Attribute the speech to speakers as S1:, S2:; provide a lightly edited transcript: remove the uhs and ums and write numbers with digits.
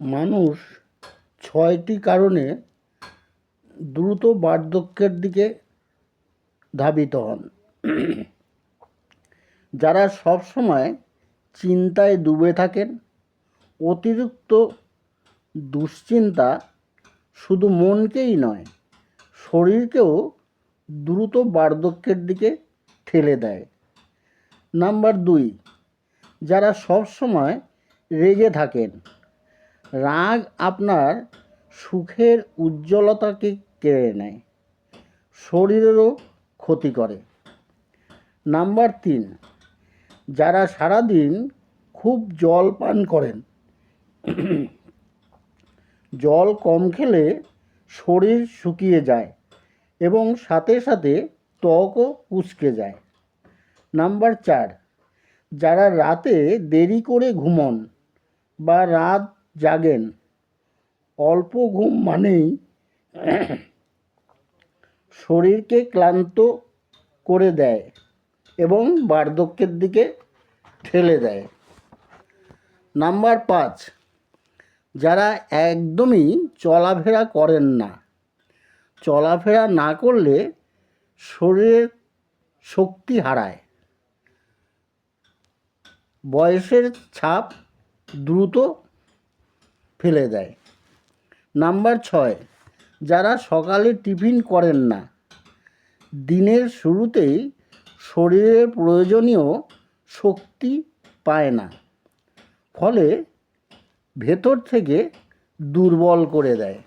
S1: মানুষ ৬টি কারণে দ্রুত বার্ধক্যের দিকে ধাবিত হন। যারা সবসময় চিন্তায় ডুবে থাকেন। অতিরিক্ত দুশ্চিন্তা শুধু মনকেই নয়, শরীরকেও দ্রুত বার্ধক্যের দিকে ঠেলে দেয়। নাম্বার ২, যারা সবসময় রেগে থাকেন। রাগ আপনার সুখের উজ্জ্বলতাকে কেড়ে নেয়, শরীরেরও ক্ষতি করে। নাম্বার ৩, যারা সারাদিন খুব জল পান করেন। জল কম খেলে শরীর শুকিয়ে যায় এবং সাথে সাথে ত্বকও কুঁচকে যায়। নাম্বার ৪, যারা রাতে দেরি করে ঘুমন বা রাত জাগেন। অল্প ঘুম মানেই শরীরকে ক্লান্ত করে দেয় এবং বার্ধক্যের দিকে ঠেলে দেয়। নাম্বার ৫, যারা একদমই চলাফেরা করেন না। চলাফেরা না করলে শরীরের শক্তি হারায়, বয়সের ছাপ দ্রুত ফেলে দেয়। নাম্বার ৬, যারা সকালে টিফিন করেন না। দিনের শুরুতেই শরীরের প্রয়োজনীয় শক্তি পায় না, ফলে ভেতর থেকে দুর্বল করে দেয়।